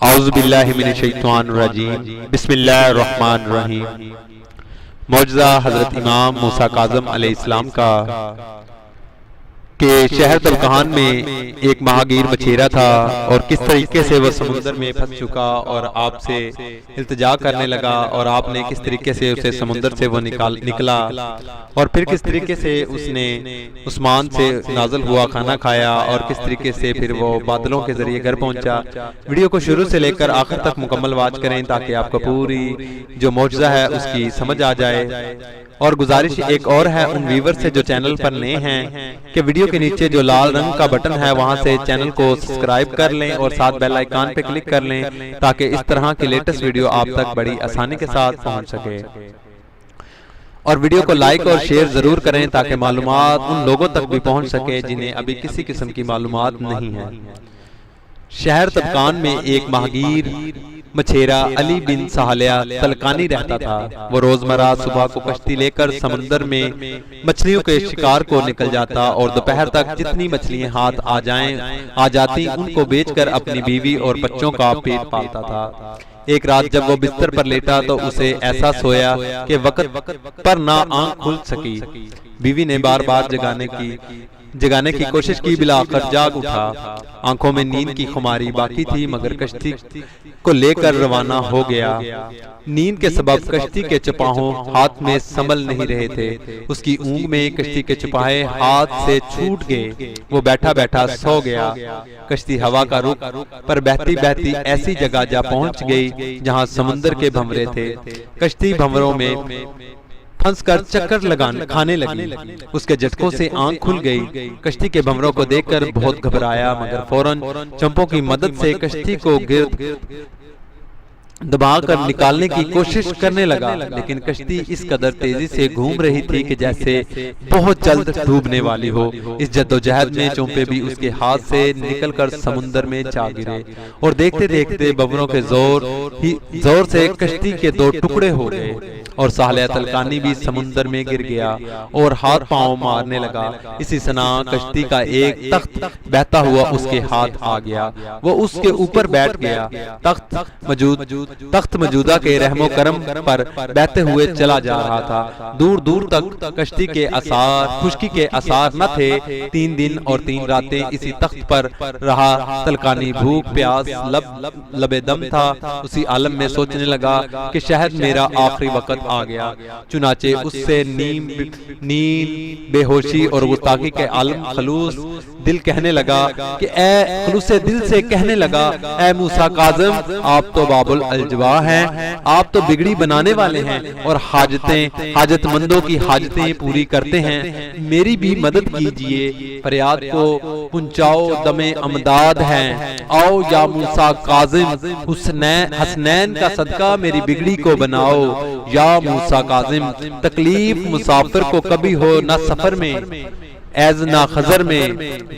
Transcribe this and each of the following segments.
اعوذ باللہ من الشیطان الرجیم بسم اللہ الرحمن الرحیم۔ موجزہ حضرت امام موسیٰ کاظم علیہ السلام کا کہ شہر تلکان میں ایک ماہگیر مچھیرا تھا اور کس طریقے سے وہ سمندر میں پھنس چکا اور آپ سے التجا کرنے لگا، اور آپ نے کس طریقے سے اسے سمندر سے وہ نکلا، اور پھر کس طریقے سے اس نے عثمان سے نازل ہوا کھانا کھایا، اور کس طریقے سے پھر وہ بادلوں کے ذریعے گھر پہنچا۔ ویڈیو کو شروع سے لے کر آخر تک مکمل واچ کریں تاکہ آپ کو پوری جو معجزہ ہے اس کی سمجھ آ جائے۔ اور گزارش ایک اور ہے ان ویور سے جو چینل پر نئے ہیں کہ ویڈیو کے نیچے جو لال رنگ کا بٹن ہے وہاں سے چینل کو سبسکرائب کر لیں اور ساتھ بیل آئیکن پہ کلک کر لیں تاکہ اس طرح کی لیٹسٹ ویڈیو آپ تک بڑی آسانی کے ساتھ پہنچ سکے، اور ویڈیو کو لائک اور شیئر ضرور کریں تاکہ معلومات ان لوگوں تک بھی پہنچ سکے جنہیں ابھی کسی قسم کی معلومات نہیں ہے۔ شہر تلکان میں ایک ماہگیر مچھیرا علی بن سہالیہ تلکانی رہتا تھا۔ وہ روزمرہ صبح کو کشتی لے کر سمندر میں مچھلیوں کے شکار کو نکل جاتا اور دوپہر تک جتنی مچھلیاں ہاتھ آ جاتی ان کو بیچ کر اپنی بیوی اور بچوں کا پیٹ پالتا تھا۔ ایک رات جب وہ بستر پر لیٹا تو اسے احساس ہوا کہ وقت پر نہ آنکھ کھل سکی۔ بیوی نے بار بار جگانے کی کوشش کی، بالآخر جاگ اٹھا۔ آنکھوں میں نیند کی خماری باقی تھی مگر کشتی کو لے کر روانہ ہو گیا۔ نیند کے سبب کشتی کے چپاہوں ہاتھ میں سنبھل نہیں رہے تھے۔ اس کی اونگ میں کشتی کے چپاہے ہاتھ سے چھوٹ گئے۔ وہ بیٹھا بیٹھا سو گیا۔ کشتی ہوا کا رخ پر بہتی بہتی ایسی جگہ جا پہنچ گئی جہاں سمندر کے بھنورے تھے۔ کشتی بھنوروں میں پھنس کر چکر کھانے لگی۔ اس کے جھٹکوں سے آنکھ کھل گئی۔ کشتی کے بھنوروں کو دیکھ کر بہت گھبرایا مگر فوراً چمپوں کی مدد سے کشتی کو گرد دبا کر نکالنے کی کوشش کرنے لگا، لیکن کشتی اس قدر تیزی سے گھوم رہی تھی کہ جیسے بہت جلد ڈوبنے والی ہو۔ اس جدوجہد میں چومپے بھی اس کے ہاتھ سے نکل کر سمندر میں جا گرے، اور دیکھتے دیکھتے بھنوروں کے زور سے کشتی کے دو ٹکڑے ہو گئے، اور سہالیہ تلکانی بھی سمندر میں گر گیا اور ہاتھ پاؤں مارنے لگا۔ اسی طرح کشتی کا ایک تخت بہتا ہوا اس کے ہاتھ آ گیا۔ وہ اس کے اوپر بیٹھ گیا۔ تخت موجودہ کے رحم و کرم پر بہتے ہوئے چلا جا رہا تھا۔ دور دور تک کشتی کے خشکی کے آثار نہ تھے۔ 3 دن اور 3 راتیں اسی تخت پر رہا۔ تلکانی بھوک پیاس لبے دم تھا۔ اسی عالم میں سوچنے لگا کہ شاید میرا آخری وقت آ گیا۔ چنانچہ اس سے نیند، بے ہوشی اور گستاخی کے عالم خلوص دل کہنے لگا کہ خلوص دل سے کہنے لگا، اے موسیٰ کاظم، آپ تو باب الجوا ہیں، آپ تو بگڑی بنانے والے ہیں اور حاجت مندوں کی حاجتیں پوری کرتے ہیں۔ میری بھی مدد کیجئے، فریاد کو پہنچاؤ، دم امداد ہیں۔ آؤ یا موسیٰ کاظم، حسنین کا صدقہ میری بگڑی کو بناؤ۔ یا موسیٰ کاظم، تکلیف مسافر کو کبھی ہو نہ سفر میں، ایز نہ خزر میں،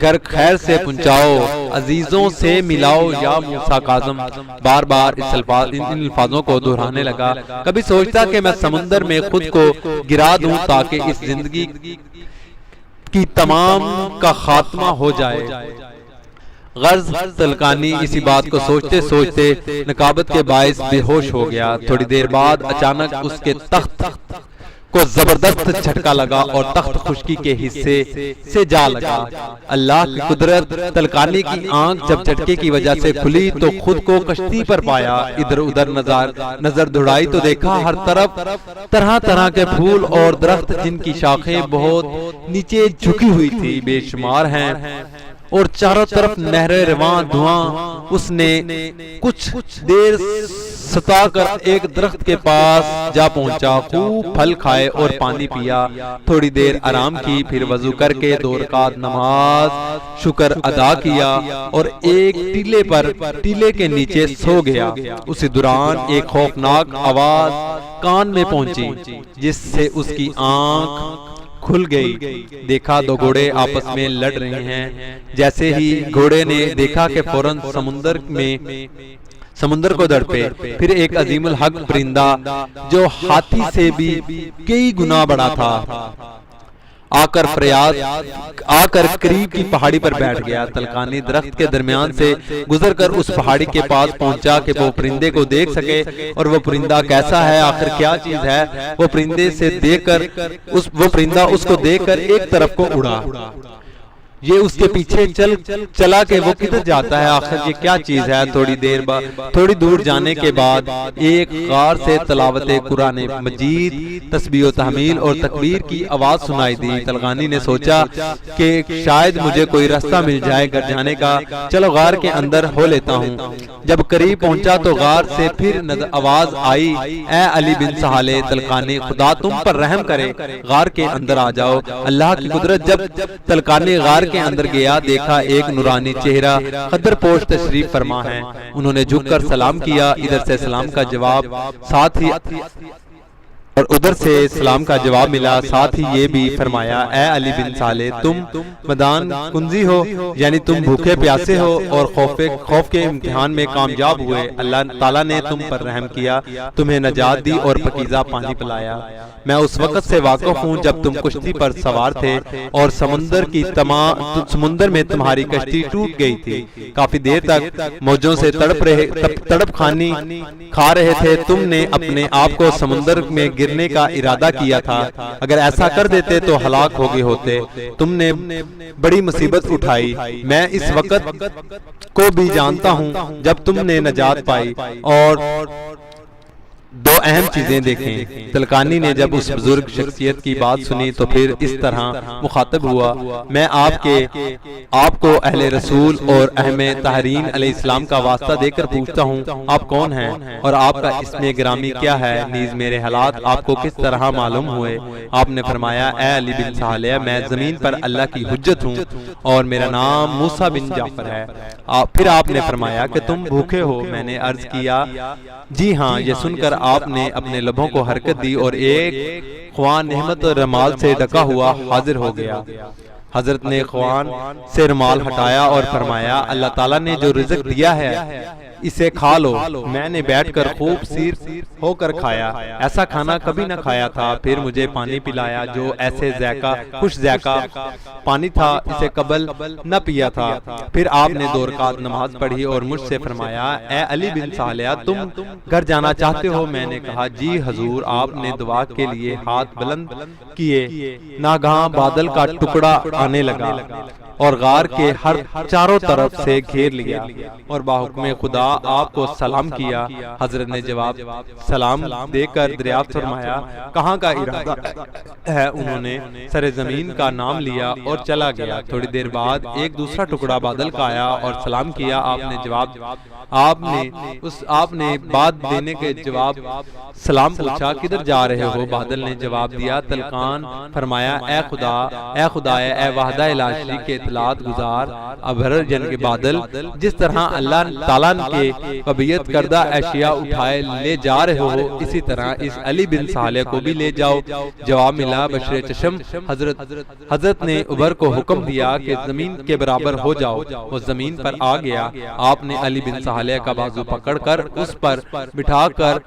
گھر خیر سے پہنچاؤ، عزیزوں سے ملاؤ۔ یا موسیٰ کاظم بار بار ان الفاظوں کو دہرانے لگا۔ کبھی سوچتا کہ میں سمندر میں خود کو گرا دوں تاکہ اس زندگی کی تمام کا خاتمہ ہو جائے۔ غرض تلکانی اسی بات کو سوچتے سوچتے نکابت کے باعث بے ہوش ہو گیا۔ تھوڑی دیر بعد اچانک اس کے تخت کو زبردست جھٹکا لگا اور تخت خشکی کے حصے سے جا لگا۔ اللہ کی قدرت، تلکانی کی آنکھ جب جھٹکے کی وجہ سے کھلی تو خود کو کشتی پر پایا۔ ادھر ادھر نظر دوڑائی تو دیکھا ہر طرف طرح طرح کے پھول اور درخت جن کی شاخیں بہت نیچے جھکی ہوئی تھی بے شمار ہیں، اور چاروں طرف نہر رواں دھواں۔ اس نے کچھ دیر ستا کر ایک درخت کے پاس جا پہنچا، خوب پھل کھائے اور پانی پیا۔ تھوڑی دیر آرام کی، پھر وضو کر کے 2 رکعت نماز شکر ادا کیا اور ایک ٹیلے کے نیچے سو گیا۔ اسی دوران ایک خوفناک آواز کان میں پہنچی جس سے اس کی آنکھ کھل گئی۔ دیکھا 2 گھوڑے آپس میں لڑ رہے ہیں۔ جیسے ہی گھوڑے نے دیکھا کہ فوراً سمندر کو دڑپے۔ پھر ایک عظیم الحق پرندہ جو ہاتھی سے بھی کئی گنا بڑا تھا آ کر قریب کی پہاڑی پر بیٹھ گیا۔ تلقانی درخت کے درمیان سے گزر کر اس پہاڑی کے پاس پہنچا کہ وہ پرندے کو دیکھ سکے، اور وہ پرندہ کیسا ہے، آخر کیا چیز ہے۔ وہ پرندہ اس کو دیکھ کر ایک طرف کو اڑا۔ یہ اس کے پیچھے چلا کہ وہ کدھر جاتا ہے، آخر یہ کیا چیز ہے۔ تھوڑی دور جانے کے بعد ایک غار سے تلاوت قرآن مجید، تسبیح و تحمیل اور تکبیر کی آواز سنائی دی۔ تلقانی نے سوچا کہ شاید مجھے کوئی راستہ مل جائے گھر جانے کا، چلو غار کے اندر ہو لیتا ہوں۔ جب قریب پہنچا تو غار سے پھر آواز آئی، اے علی بن سہالے تلقانی، خدا تم پر رحم کرے، غار کے اندر آ جاؤ۔ اللہ کی قدرت۔ جب تلقانی غار کے اندر گیا، دیکھا ایک نورانی چہرہ خدر پوش تشریف فرما ہے۔ انہوں نے جھک کر سلام کیا، ادھر سے سلام کا جواب ساتھ ہی اور ادھر سے سلام کا جواب ملا، ساتھ ہی یہ بھی فرمایا، اے علی بن صالح تم مدان کنزی ہو، یعنی تم بھوکے پیاسے ہو اور خوف کے امتحان میں کامیاب ہوئے۔ اللہ تعالیٰ نے تم پر رحم کیا، تمہیں نجات دی اور پاکیزہ پانی پلایا۔ میں اس وقت سے واقف ہوں جب تم کشتی پر سوار تھے اور سمندر میں تمہاری کشتی ٹوٹ گئی تھی۔ کافی دیر تک موجوں سے تڑپ کھا رہے تھے۔ تم نے اپنے آپ کو سمندر میں گرنے کا ارادہ کیا تھا، اگر ایسا کر دیتے تو ہلاک ہو گئے ہوتے۔ تم نے بڑی مصیبت اٹھائی، میں اس وقت کو بھی جانتا ہوں جب تم نے نجات پائی۔ اور دو اہم چیزیں دیکھیں۔ تلقانی نے جب اس بزرگ شخصیت کی بات سنی تو پھر اس طرح مخاطب ہوا، میں آپ کو اہل رسول اور اہم طاہرین علیہ السلام کا واسطہ دے کر پوچھتا ہوں، آپ کون ہیں اور آپ کا اسم گرامی کیا ہے، نیز میرے حالات آپ کو کس طرح معلوم ہوئے۔ آپ نے فرمایا، اے علی بن صالح، میں زمین پر اللہ کی حجت ہوں اور میرا نام موسیٰ بن جعفر ہے۔ پھر آپ نے فرمایا کہ تم بھوکے ہو۔ میں نے عرض کیا، جی ہاں۔ یہ سن کر آپ نے اپنے لبوں کو حرکت دی اور ایک خوان نعمت اور رمال سے ڈھکا ہوا حاضر ہو گیا۔ حضرت نے خوان سے رمال ہٹایا اور فرمایا، اللہ تعالیٰ نے جو رزق دیا ہے اسے کھا لو۔ میں نے بیٹھ کر خوب سیر ہو کر کھایا، ایسا کھانا کبھی نہ کھایا تھا۔ پھر مجھے پانی پلایا جو ایسے خوش ذائقہ پانی تھا، اسے قبل نہ پیا تھا۔ پھر آپ نے 2 رکعت نماز پڑھی اور مجھ سے فرمایا، اے علی بن صالح تم گھر جانا چاہتے ہو؟ میں نے کہا، جی حضور۔ آپ نے دعا کے لیے ہاتھ بلند کیے، ناگہاں بادل کا ٹکڑا آنے لگا اور غار کے چاروں طرف سے گھیر لیا اور باحکم خدا آپ کو سلام کیا۔ حضرت نے جواب سلام دے کر دریافت فرمایا، کہاں کا ارادہ ہے؟ انہوں نے سر زمین کا نام لیا اور چلا گیا۔ تھوڑی دیر بعد ایک دوسرا ٹکڑا بادل کا آیا اور سلام کیا۔ آپ نے بات دینے کے جواب سلام پوچھا، کدھر جا رہے ہو؟ بادل نے جواب دیا، تلقان فرمایا، اے خدا اے وحدہ لا شریک کے اطلاعات گزار ابھر جن کے بادل، جس طرح اللہ تعالیٰ کے قبیت کردہ اشیاء اٹھائے لے جا رہے ہو، اسی طرح اس علی بن صالح کو بھی لے جاؤ۔ جواب ملا، بشر چشم حضرت نے ابھر کو حکم دیا کہ زمین کے برابر ہو جاؤ۔ وہ زمین پر آ گیا۔ آپ نے علی بن صالح کا بازو پکڑ کر اس پر بٹھا کر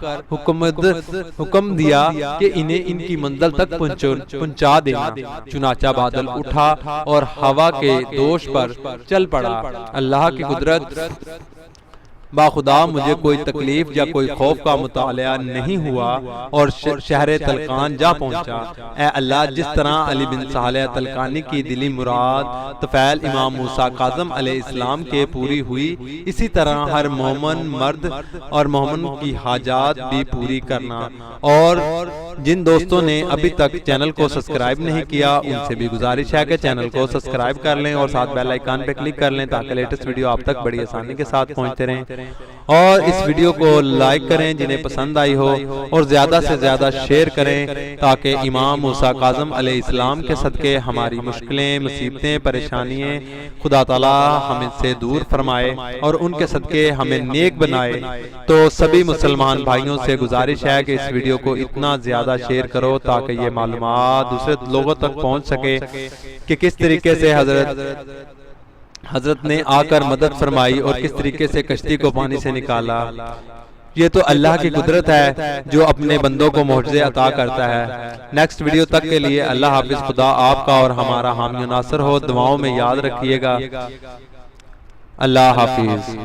حکم دیا کہ انہیں ان کی منزل تک پہنچا دینا۔ چنانچہ بادل اٹھا اور ہوا کے دوش پر چل پڑا۔ اللہ کی قدرت باخدا مجھے کوئی تکلیف یا کوئی خوف کا مطالعہ نہیں ہوا اور شہر تلقان جا پہنچا۔ اے اللہ، جس طرح علی بن صالح تلقانی کی دلی مراد طفیل امام موسیٰ کاظم علیہ السلام کے پوری ہوئی، اسی طرح ہر مومن مرد اور مومن کی حاجات بھی پوری کرنا۔ اور جن دوستوں نے ابھی تک چینل کو سبسکرائب نہیں کیا، ان سے بھی گزارش ہے کہ چینل کو سبسکرائب کر لیں اور ساتھ بیل آئیکن پہ کلک کر لیں تاکہ لیٹسٹ ویڈیو آپ تک بڑی آسانی کے ساتھ پہنچتے رہیں۔ اور اس ویڈیو کو لائک کریں جنہیں پسند آئی ہو، اور زیادہ سے زیادہ شیئر کریں تاکہ امام موسیٰ کاظم علیہ السلام کے صدقے ہماری مشکلیں، مصیبتیں، پریشانیاں خدا تعالیٰ ہمیں سے دور فرمائے اور ان کے صدقے ہمیں نیک بنائے۔ تو سبھی مسلمان بھائیوں سے گزارش ہے کہ اس ویڈیو کو اتنا زیادہ شیئر کرو تاکہ یہ معلومات دوسرے لوگوں تک پہنچ سکے کہ کس طریقے سے حضرت نے آ کر مدد فرمائی اور کس طریقے سے کشتی کو پانی سے نکالا۔ یہ تو اللہ کی قدرت ہے جو اپنے بندوں کو معجزے عطا کرتا ہے۔ نیکسٹ ویڈیو تک کے لیے اللہ حافظ۔ خدا آپ کا اور ہمارا حامی و ناصر ہو، دعاؤں میں یاد رکھیے گا۔ اللہ حافظ۔